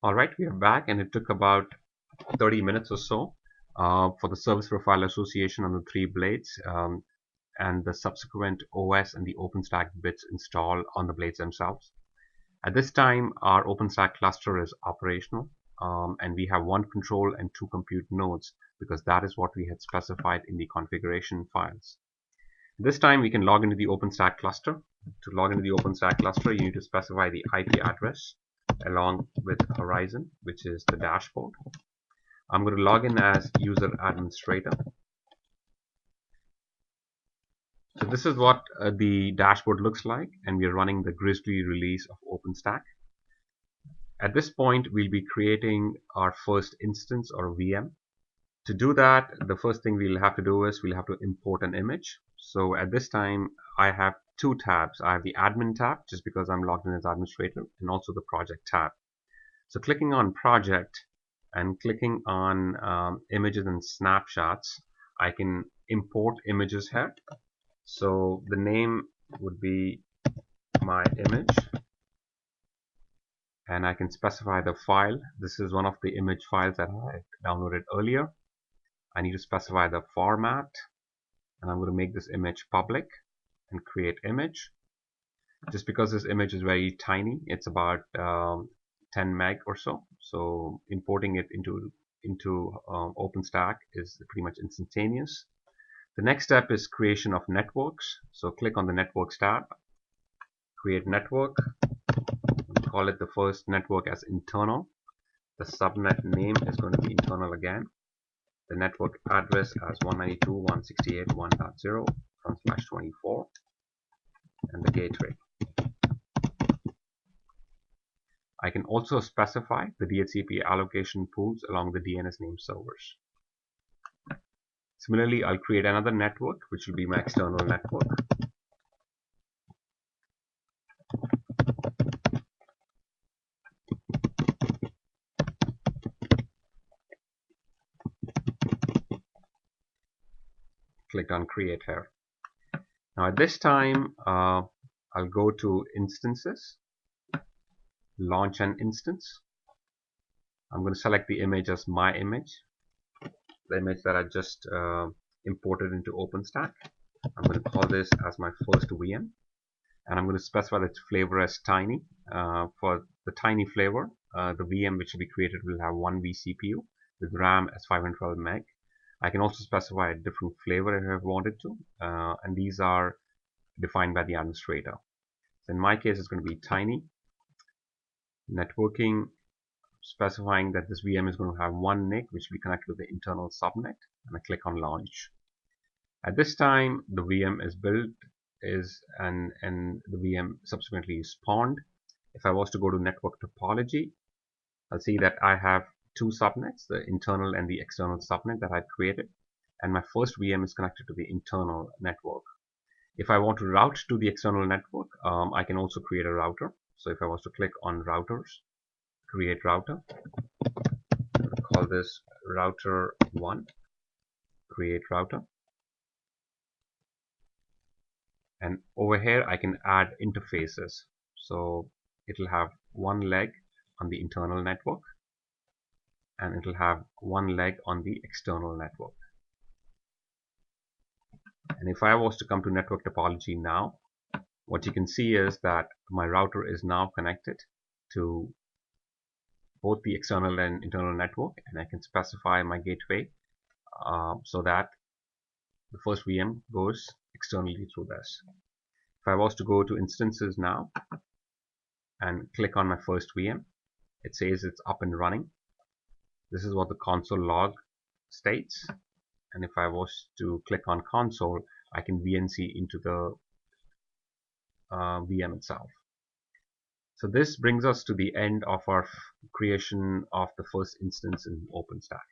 Alright, we are back, and it took about 30 minutes or so for the service profile association on the three blades and the subsequent OS and the OpenStack bits installed on the blades themselves. At this time, our OpenStack cluster is operational, and we have one control and two compute nodes because that is what we had specified in the configuration files. This time we can log into the OpenStack cluster. To log into the OpenStack cluster, you need to specify the IP address along with Horizon, which is the dashboard. I'm going to log in as user administrator. So this is what the dashboard looks like, and we are running the Grizzly release of OpenStack. At this point, we'll be creating our first instance or VM. To do that, the first thing we'll have to do is we'll have to import an image. So at this time, I have two tabs. I have the admin tab, just because I'm logged in as administrator, and also the project tab. So clicking on project and clicking on images and snapshots, I can import images here. So the name would be my image, and I can specify the file. This is one of the image files that I downloaded earlier. I need to specify the format, and I'm going to make this image public and create image. Just because this image is very tiny, it's about 10 meg or so, so importing it into OpenStack is pretty much instantaneous. The next step is creation of networks. So click on the networks tab, create network, call it the first network as internal. The subnet name is going to be internal again. The network address as 192.168.1.0/24, and the gateway. I can also specify the DHCP allocation pools along the DNS name servers. Similarly, I'll create another network, which will be my external network. Click on create here. Now at this time, I'll go to instances, launch an instance. I'm going to select the image as my image, the image that I just imported into OpenStack. I'm going to call this as my first VM, and I'm going to specify the flavor as tiny. For the tiny flavor, the VM which will be created will have 1 vCPU with RAM as 512 meg. I can also specify a different flavor if I wanted to, and these are defined by the administrator. So in my case, it's going to be tiny. Networking, specifying that this VM is going to have one NIC which will be connected to the internal subnet, and I click on launch. At this time, the VM is built, and the VM subsequently is spawned. If I was to go to network topology, I'll see that I have two subnets, the internal and the external subnet that I created, and my first VM is connected to the internal network. If I want to route to the external network, I can also create a router. So if I was to click on routers, create router, call this router 1, create router, and over here I can add interfaces. So it'll have one leg on the internal network, and it'll have one leg on the external network. And if I was to come to network topology now, what you can see is that my router is now connected to both the external and internal network, and I can specify my gateway so that the first VM goes externally through this. If I was to go to instances now and click on my first VM, it says it's up and running. This is what the console log states, and if I was to click on console, I can VNC into the VM itself. So this brings us to the end of our creation of the first instance in OpenStack.